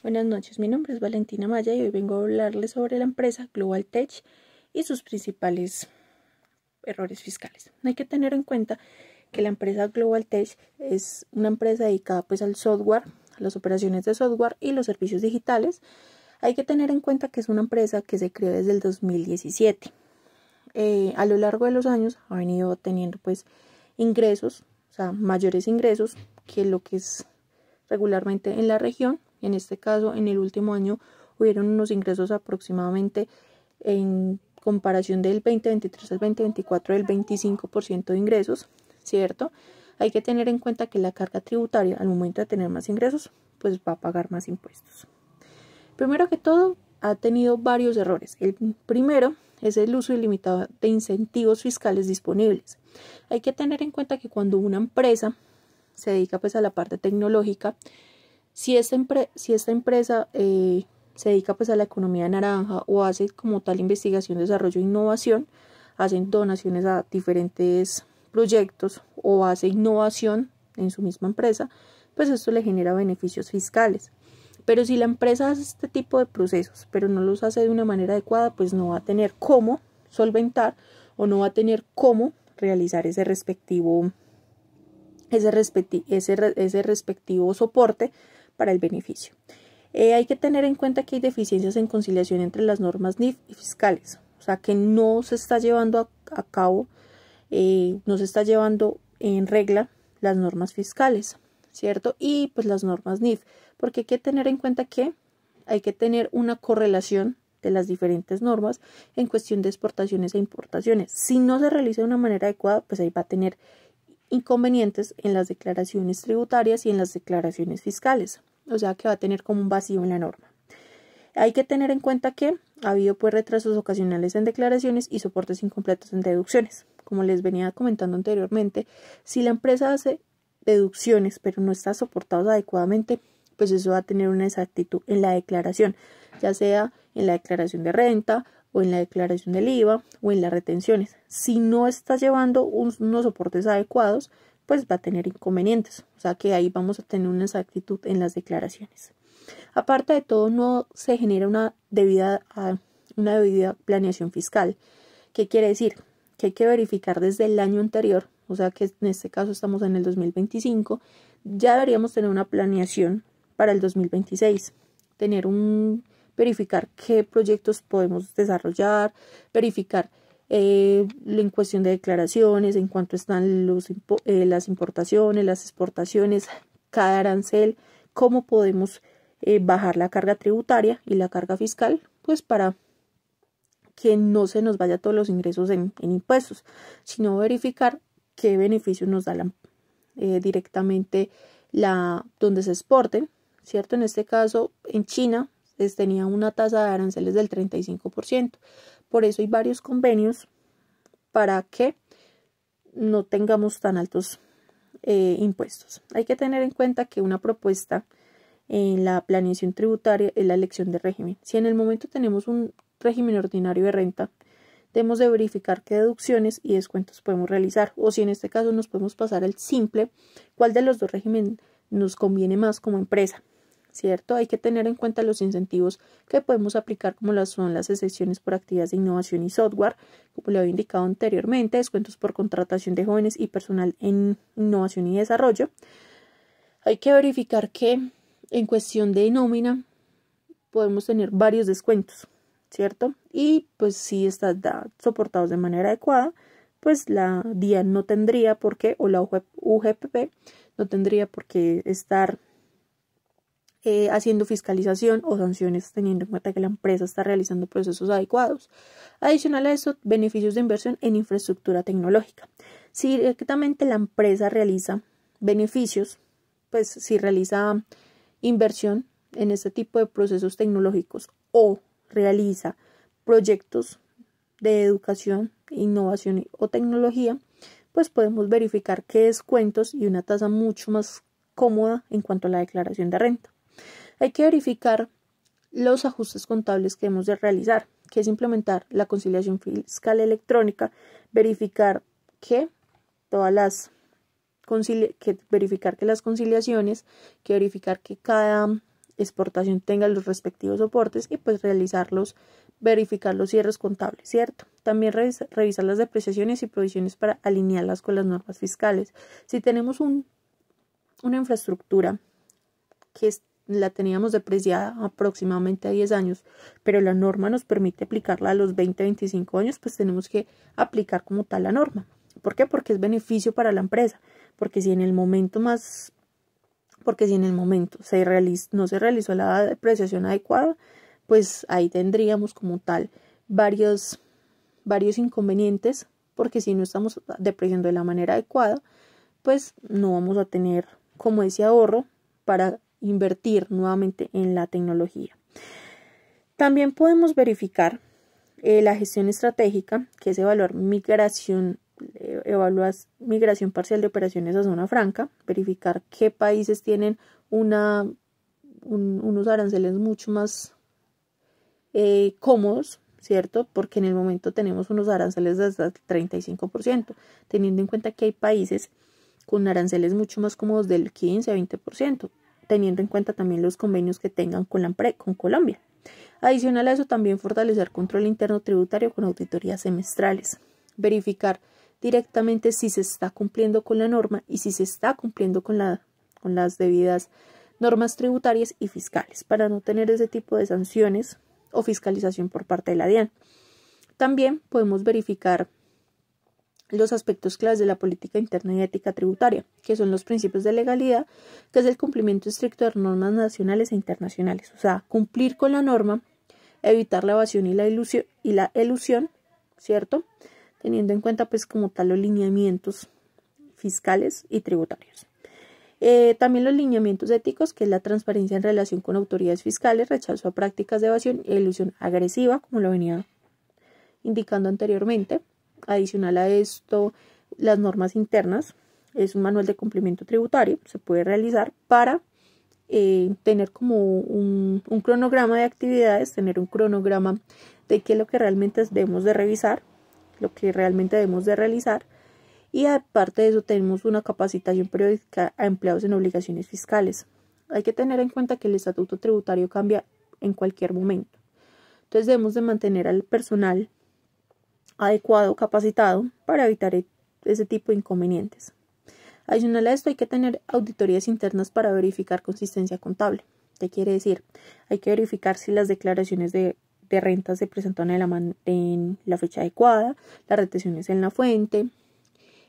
Buenas noches, mi nombre es Valentina Maya y hoy vengo a hablarles sobre la empresa Global Tech y sus principales errores fiscales. Hay que tener en cuenta que la empresa Global Tech es una empresa dedicada al software, a las operaciones de software y los servicios digitales. Hay que tener en cuenta que es una empresa que se creó desde el 2017. A lo largo de los años ha venido teniendo ingresos, o sea, mayores ingresos que lo que es regularmente en la región. En este caso, en el último año hubieron unos ingresos aproximadamente en comparación del 2023 al 2024 del 25% de ingresos, ¿cierto? Hay que tener en cuenta que la carga tributaria al momento de tener más ingresos, pues va a pagar más impuestos. Primero que todo, ha tenido varios errores. El primero es el uso ilimitado de incentivos fiscales disponibles. Hay que tener en cuenta que cuando una empresa se dedica a la parte tecnológica, si esta empresa se dedica a la economía naranja o hace como tal investigación, desarrollo e innovación, hacen donaciones a diferentes proyectos o hace innovación en su misma empresa, pues esto le genera beneficios fiscales. Pero si la empresa hace este tipo de procesos, pero no los hace de una manera adecuada, pues no va a tener cómo solventar o no va a tener cómo realizar ese respectivo soporte para el beneficio. Hay que tener en cuenta que hay deficiencias en conciliación entre las normas NIF y fiscales, o sea que no se está llevando a cabo, no se está llevando en regla las normas fiscales, ¿cierto? Y pues las normas NIF, porque hay que tener en cuenta que hay que tener una correlación de las diferentes normas en cuestión de exportaciones e importaciones. Si no se realiza de una manera adecuada, pues ahí va a tener inconvenientes en las declaraciones tributarias y en las declaraciones fiscales, o sea que va a tener como un vacío en la norma. Hay que tener en cuenta que ha habido retrasos ocasionales en declaraciones y soportes incompletos en deducciones. Como les venía comentando anteriormente, si la empresa hace deducciones pero no está soportado adecuadamente, pues eso va a tener una exactitud en la declaración, ya sea en la declaración de renta o en la declaración del IVA o en las retenciones. Si no está llevando unos soportes adecuados, pues va a tener inconvenientes, o sea que ahí vamos a tener una exactitud en las declaraciones. Aparte de todo, no se genera una debida planeación fiscal. ¿Qué quiere decir? Que hay que verificar desde el año anterior, o sea que en este caso estamos en el 2025, ya deberíamos tener una planeación para el 2026, verificar qué proyectos podemos desarrollar, verificar en cuestión de declaraciones, en cuanto están las importaciones, las exportaciones, cada arancel, cómo podemos bajar la carga tributaria y la carga fiscal, pues para que no se nos vaya todos los ingresos en impuestos, sino verificar qué beneficio nos da directamente donde se exporten, ¿cierto? En este caso, en China tenía una tasa de aranceles del 35%. Por eso hay varios convenios para que no tengamos tan altos impuestos. Hay que tener en cuenta que una propuesta en la planeación tributaria es la elección de régimen. Si en el momento tenemos un régimen ordinario de renta, debemos de verificar qué deducciones y descuentos podemos realizar, o si en este caso nos podemos pasar al simple, cuál de los dos regímenes nos conviene más como empresa, ¿cierto? Hay que tener en cuenta los incentivos que podemos aplicar, como son las excepciones por actividades de innovación y software, como lo había indicado anteriormente, descuentos por contratación de jóvenes y personal en innovación y desarrollo. Hay que verificar que en cuestión de nómina podemos tener varios descuentos, ¿cierto? Y pues si están soportados de manera adecuada, pues la DIAN no tendría por qué, o la UGPP no tendría por qué estar haciendo fiscalización o sanciones, teniendo en cuenta que la empresa está realizando procesos adecuados. Adicional a eso, beneficios de inversión en infraestructura tecnológica. Si directamente la empresa realiza beneficios, pues si realiza inversión en este tipo de procesos tecnológicos o realiza proyectos de educación, innovación o tecnología, pues podemos verificar qué descuentos y una tasa mucho más cómoda en cuanto a la declaración de renta. Hay que verificar los ajustes contables que hemos de realizar, que es implementar la conciliación fiscal electrónica, verificar que verificar que las conciliaciones, que verificar que cada exportación tenga los respectivos soportes y pues verificar los cierres contables, ¿cierto? También revisar las depreciaciones y provisiones para alinearlas con las normas fiscales. Si tenemos una infraestructura que la teníamos depreciada aproximadamente a 10 años, pero la norma nos permite aplicarla a los 20-25 años, pues tenemos que aplicar como tal la norma. ¿Por qué? Porque es beneficio para la empresa, porque si en el momento no se realizó la depreciación adecuada, pues ahí tendríamos como tal varios inconvenientes, porque si no estamos depreciando de la manera adecuada, pues no vamos a tener como ese ahorro para invertir nuevamente en la tecnología. También podemos verificar la gestión estratégica, que es evaluar migración parcial de operaciones a zona franca, verificar qué países tienen unos aranceles mucho más cómodos, ¿cierto? Porque en el momento tenemos unos aranceles de hasta el 35%, teniendo en cuenta que hay países con aranceles mucho más cómodos del 15 a 20%, teniendo en cuenta también los convenios que tengan con Colombia. Adicional a eso, también fortalecer control interno tributario con auditorías semestrales, verificar directamente si se está cumpliendo con la norma y si se está cumpliendo con las debidas normas tributarias y fiscales, para no tener ese tipo de sanciones o fiscalización por parte de la DIAN. También podemos verificar los aspectos claves de la política interna y ética tributaria, que son los principios de legalidad, que es el cumplimiento estricto de normas nacionales e internacionales. O sea, cumplir con la norma, evitar la evasión y la elusión, ¿cierto? Teniendo en cuenta pues como tal los lineamientos fiscales y tributarios. También los lineamientos éticos, que es la transparencia en relación con autoridades fiscales, rechazo a prácticas de evasión y elusión agresiva, como lo venía indicando anteriormente. Adicional a esto, las normas internas, es un manual de cumplimiento tributario, se puede realizar para tener como un cronograma de actividades, tener un cronograma de qué es lo que realmente debemos de revisar, lo que realmente debemos de realizar, y aparte de eso tenemos una capacitación periódica a empleados en obligaciones fiscales. Hay que tener en cuenta que el estatuto tributario cambia en cualquier momento, entonces debemos de mantener al personal adecuado, capacitado, para evitar ese tipo de inconvenientes. Adicional a esto, hay que tener auditorías internas para verificar consistencia contable. ¿Qué quiere decir? Hay que verificar si las declaraciones de rentas se presentaron en la fecha adecuada, las retenciones en la fuente,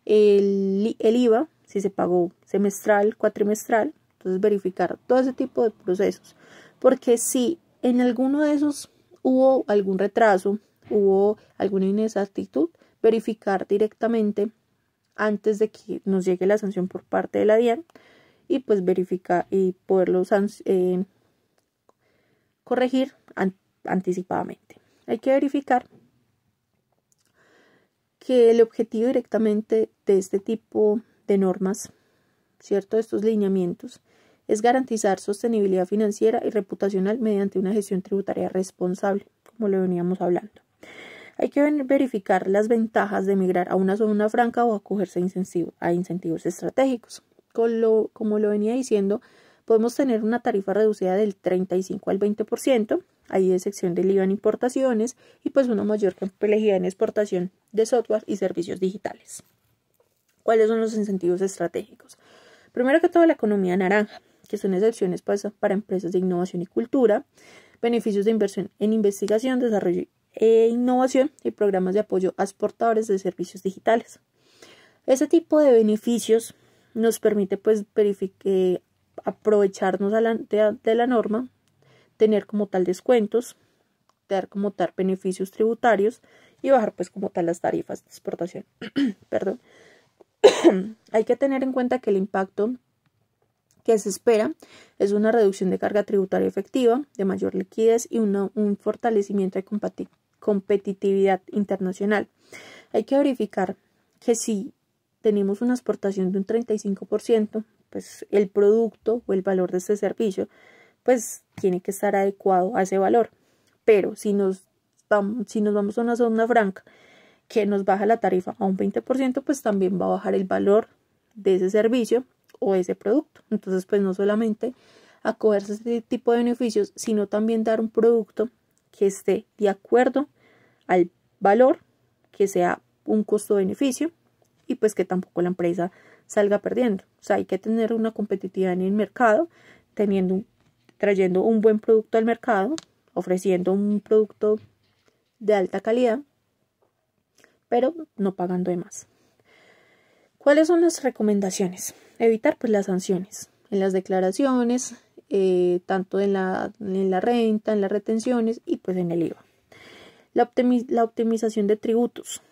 el IVA, si se pagó semestral, cuatrimestral. Entonces verificar todo ese tipo de procesos, porque si en alguno de esos hubo algún retraso, hubo alguna inexactitud, verificar directamente antes de que nos llegue la sanción por parte de la DIAN y pues verificar y poderlo corregir anticipadamente. Hay que verificar que el objetivo directamente de este tipo de normas, ¿cierto? De estos lineamientos, es garantizar sostenibilidad financiera y reputacional mediante una gestión tributaria responsable, como lo veníamos hablando. Hay que verificar las ventajas de migrar a una zona franca o acogerse a incentivos estratégicos. Como lo venía diciendo, podemos tener una tarifa reducida del 35 al 20%, hay excepción del IVA en importaciones y pues una mayor complejidad en exportación de software y servicios digitales. ¿Cuáles son los incentivos estratégicos? Primero que todo, la economía naranja, que son excepciones para empresas de innovación y cultura, beneficios de inversión en investigación, desarrollo e innovación y programas de apoyo a exportadores de servicios digitales. Ese tipo de beneficios nos permite pues aprovecharnos de la norma, tener como tal descuentos, dar como tal beneficios tributarios y bajar pues como tal las tarifas de exportación. Perdón. Hay que tener en cuenta que el impacto que se espera es una reducción de carga tributaria efectiva, de mayor liquidez y un fortalecimiento de competitividad internacional. Hay que verificar que si tenemos una exportación de un 35%, pues el producto o el valor de este servicio pues tiene que estar adecuado a ese valor. Pero si nos vamos a una zona franca que nos baja la tarifa a un 20%, pues también va a bajar el valor de ese servicio o ese producto. Entonces, pues no solamente acogerse a este tipo de beneficios, sino también dar un producto que esté de acuerdo al valor, que sea un costo-beneficio y pues que tampoco la empresa salga perdiendo. O sea, hay que tener una competitividad en el mercado, trayendo un buen producto al mercado, ofreciendo un producto de alta calidad, pero no pagando de más. ¿Cuáles son las recomendaciones? Evitar pues las sanciones en las declaraciones, tanto en la renta, en las retenciones y pues en el IVA. La optimización de tributos,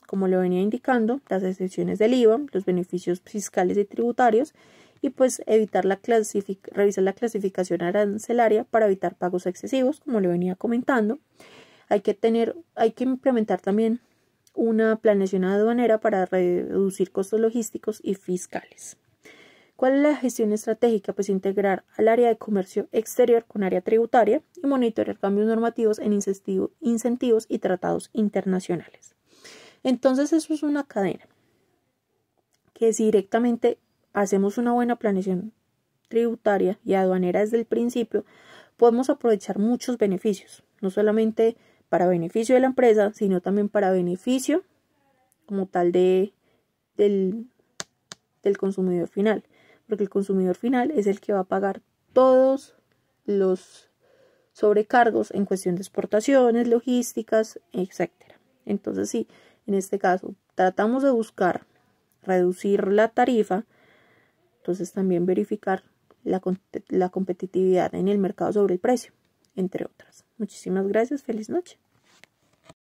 como lo venía indicando, las excepciones del IVA, los beneficios fiscales y tributarios, y pues evitar revisar la clasificación arancelaria para evitar pagos excesivos, como le venía comentando. Hay que implementar también una planeación aduanera para reducir costos logísticos y fiscales. ¿Cuál es la gestión estratégica? Pues integrar al área de comercio exterior con área tributaria y monitorear cambios normativos en incentivos y tratados internacionales. Entonces eso es una cadena que si directamente hacemos una buena planeación tributaria y aduanera desde el principio, podemos aprovechar muchos beneficios, no solamente para beneficio de la empresa, sino también para beneficio como tal del consumidor final, porque el consumidor final es el que va a pagar todos los sobrecargos en cuestión de exportaciones, logísticas, etc. Entonces, sí, en este caso tratamos de buscar reducir la tarifa, entonces también verificar la competitividad en el mercado sobre el precio, entre otras. Muchísimas gracias, feliz noche.